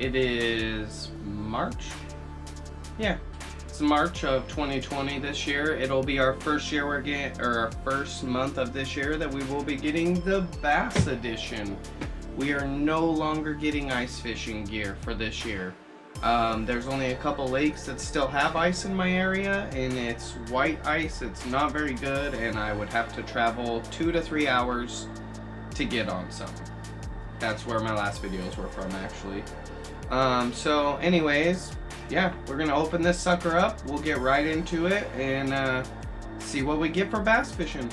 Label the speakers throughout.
Speaker 1: It is March? Yeah, it's March of 2020 this year. It'll be our first year we're getting, or our first month of this year that we will be getting the Bass Edition. We are no longer getting ice fishing gear for this year. There's only a couple lakes that still have ice in my area, and it's white ice. It's not very good, and I would have to travel 2 to 3 hours to get on some. That's where my last videos were from, actually. So anyways, yeah, we're gonna open this sucker up. We'll get right into it and see what we get for bass fishing.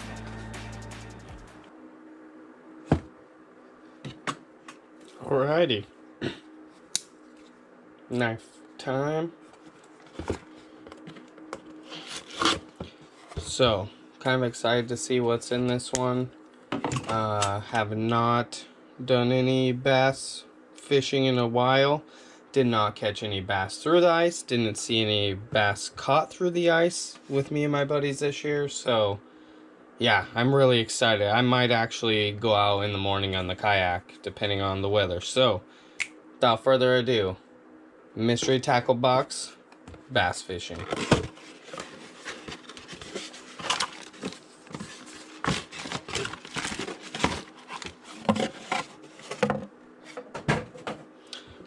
Speaker 1: Alrighty. Knife time. So, kind of excited to see what's in this one. Have not done any bass fishing in a while. Did not catch any bass through the ice. Didn't see any bass caught through the ice with me and my buddies this year. So, yeah, I'm really excited. I might actually go out in the morning on the kayak, depending on the weather. So, without further ado, mystery tackle box, bass fishing.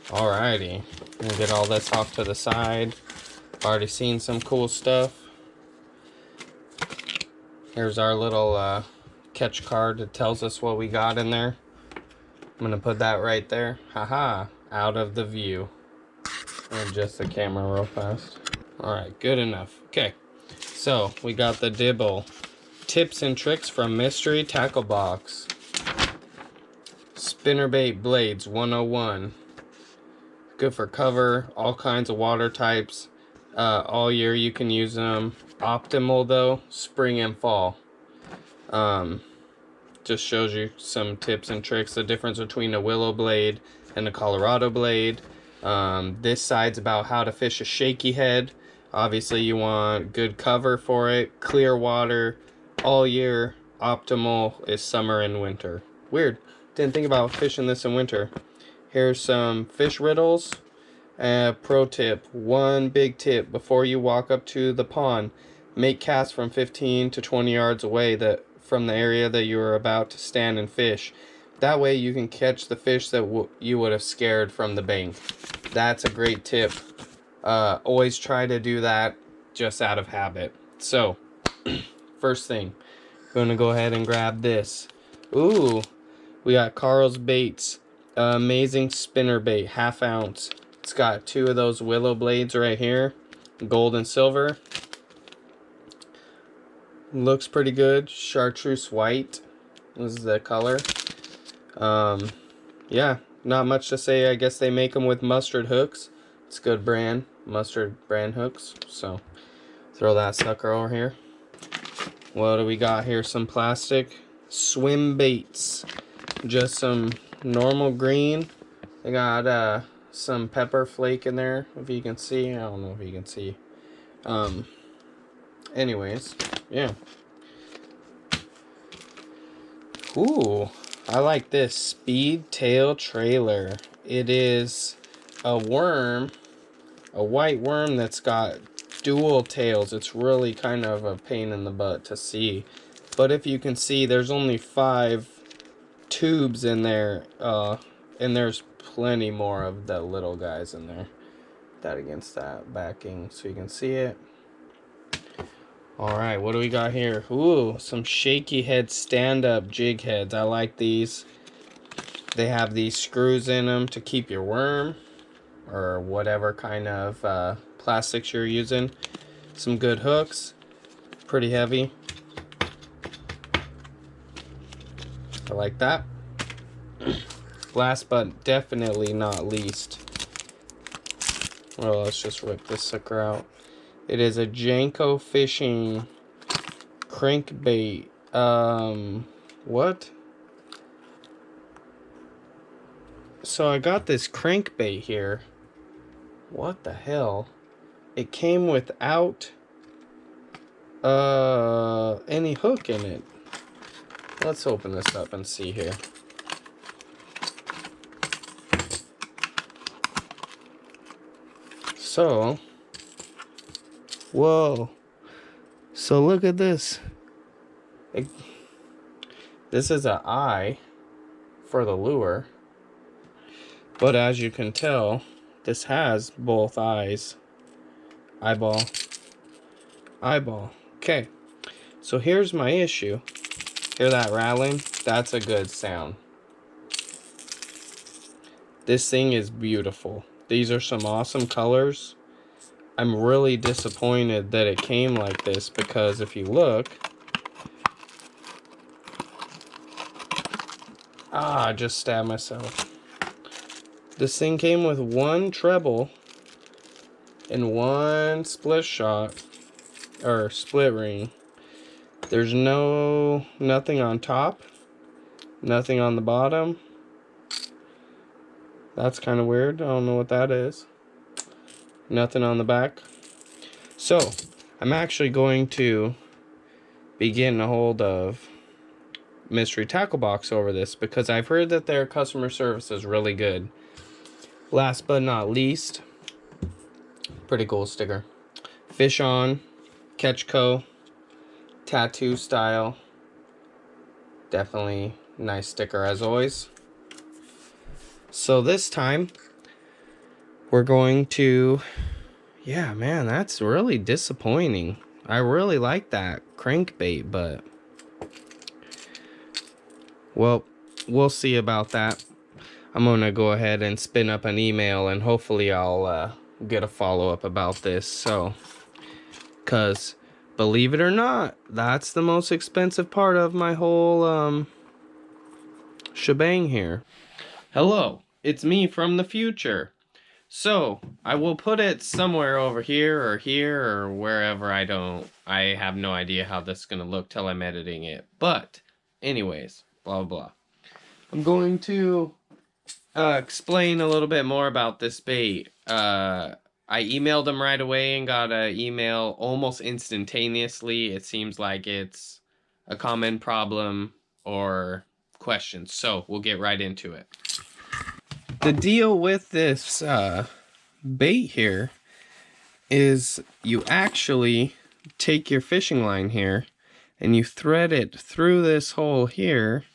Speaker 1: Alrighty, I'm gonna get all this off to the side. Already seen some cool stuff. Here's our little catch card that tells us what we got in there. I'm gonna put that right there. Haha, out of the view. Adjust the camera real fast. Alright, good enough. Okay, so we got the Dibble tips and tricks from Mystery Tackle Box. Spinnerbait blades 101. Good for cover, all kinds of water types. All year you can use them. Optimal though, spring and fall. Just shows you some tips and tricks. The difference between a willow blade and a Colorado blade. This side's about how to fish a shaky head. Obviously you want good cover for it. Clear water all year. Optimal is summer and winter. Weird, didn't think about fishing this in winter. Here's some fish riddles. Pro tip, one big tip before you walk up to the pond, make casts from 15 to 20 yards away from the area that you are about to stand and fish. That way you can catch the fish that you would have scared from the bank. That's a great tip. Always try to do that just out of habit. So, first thing, I'm gonna go ahead and grab this. Ooh, we got Carl's Baits. Amazing spinner bait, 1/2 ounce. It's got 2 of those willow blades right here, gold and silver. Looks pretty good. Chartreuse white is the color. Yeah, not much to say. I guess they make them with mustard hooks. It's a good brand, mustard brand hooks. So throw that sucker over here. What do we got here? Some plastic swim baits. Just some normal green. They got some pepper flake in there, if you can see. I don't know if you can see. Anyways, yeah. Ooh, I like this speed tail trailer. It is a worm, a white worm that's got dual tails. It's really kind of a pain in the butt to see, but if you can see, there's only 5 tubes in there, and there's plenty more of the little guys in there. That against that backing so you can see it. Alright, what do we got here? Ooh, some shaky head stand-up jig heads. I like these. They have these screws in them to keep your worm or whatever kind of plastics you're using. Some good hooks. Pretty heavy. I like that. Last but definitely not least, well, let's just rip this sucker out. It is a Janko Fishing crankbait. What? So I got this crankbait here. What the hell? It came without any hook in it. Let's open this up and see here. So, whoa. So look at this. This is an eye for the lure. But as you can tell, this has both eyes. Eyeball. Eyeball. Okay. So here's my issue. Hear that rattling? That's a good sound. This thing is beautiful. These are some awesome colors. I'm really disappointed that it came like this, because if you look... I just stabbed myself. This thing came with one treble and one split shot, or split ring. There's nothing on top, nothing on the bottom. That's kind of weird. I don't know what that is. Nothing on the back. So, I'm actually going to be getting a hold of Mystery Tackle Box over this, because I've heard that their customer service is really good. Last but not least, pretty cool sticker. Fish On, Catch Co, tattoo style. Definitely nice sticker as always. So this time, we're going to... Yeah, man, that's really disappointing. I really like that crankbait, but... Well, we'll see about that. I'm going to go ahead and spin up an email, and hopefully I'll get a follow-up about this. So, because, believe it or not, that's the most expensive part of my whole shebang here. Hello, it's me from the future. So, I will put it somewhere over here or wherever. I have no idea how this is going to look till I'm editing it. But, anyways, blah, blah. I'm going to explain a little bit more about this bait. I emailed them right away and got an email almost instantaneously. It seems like it's a common problem or question. So, we'll get right into it. The deal with this bait here is you actually take your fishing line here and you thread it through this hole here,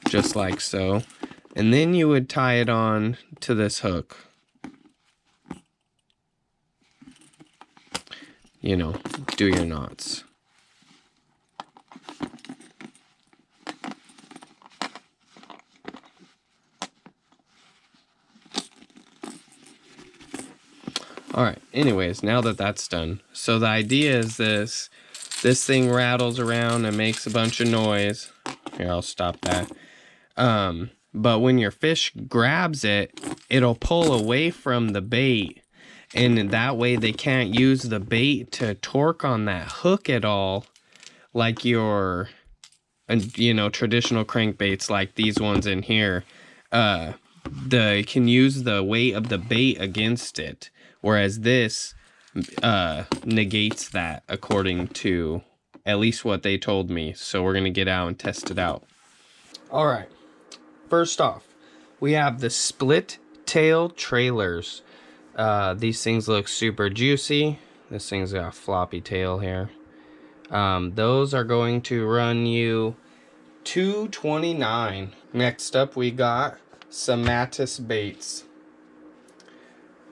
Speaker 1: just like so, and then you would tie it on to this hook. You know, do your knots. Alright, anyways, now that that's done. So the idea is this thing rattles around and makes a bunch of noise. Here, I'll stop that. But when your fish grabs it, it'll pull away from the bait. And that way they can't use the bait to torque on that hook at all. Like your, you know, traditional crankbaits like these ones in here. They can use the weight of the bait against it. Whereas this negates that, according to at least what they told me. So we're going to get out and test it out. All right. First off, we have the split tail trailers. These things look super juicy. This thing's got a floppy tail here. Those are going to run you $2.29. Next up, we got some Mattis baits.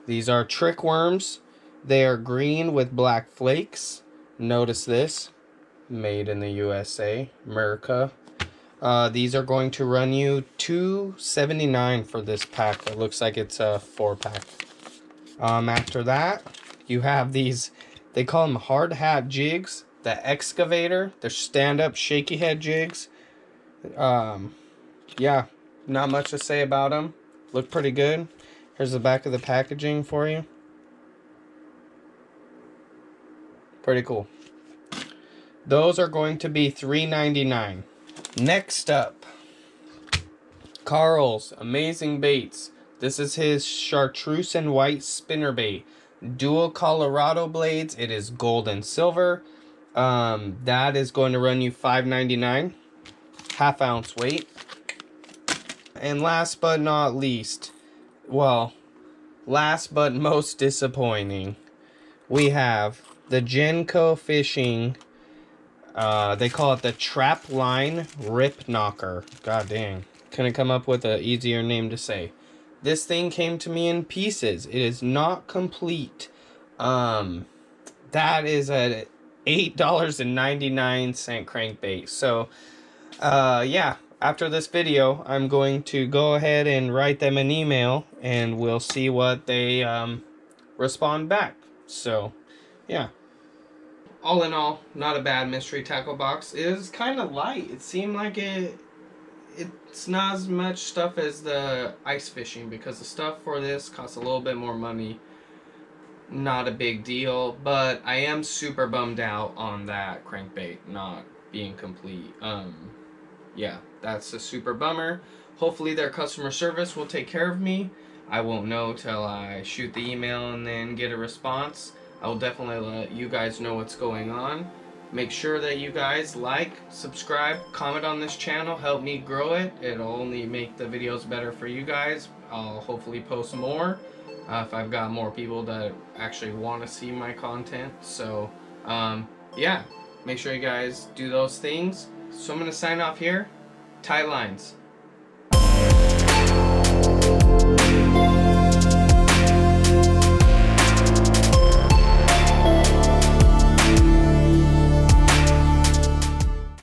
Speaker 1: These are trick worms. They are green with black flakes. Notice this. Made in the USA. America. These are going to run you $2.79 for this pack. It looks like it's a 4-pack. After that, you have these. They call them hard hat jigs. The excavator. They're stand-up shaky head jigs. Yeah, not much to say about them. Look pretty good. Here's the back of the packaging for you. Pretty cool. Those are going to be $3.99. Next up, Carl's Amazing Baits. This is his chartreuse and white spinnerbait. Dual Colorado blades. It is gold and silver. That is going to run you $5.99. Half-ounce weight. And last but not least, well, last but most disappointing, we have the Genco Fishing. They call it the Trap Line Rip Knocker. God dang. Couldn't come up with an easier name to say. This thing came to me in pieces. It is not complete. That is a $8.99 crankbait. So, yeah. After this video, I'm going to go ahead and write them an email, and we'll see what they respond back. So, yeah. All in all, not a bad mystery tackle box. It is kind of light. It seemed like it's not as much stuff as the ice fishing, because the stuff for this costs a little bit more money. Not a big deal, but I am super bummed out on that crankbait not being complete. Yeah, that's a super bummer. Hopefully their customer service will take care of me. I won't know till I shoot the email and then get a response. I will definitely let you guys know what's going on. Make sure that you guys like, subscribe, comment on this channel, help me grow it. It'll only make the videos better for you guys. I'll hopefully post more if I've got more people that actually want to see my content. So, yeah, make sure you guys do those things. So I'm going to sign off here. Tight lines.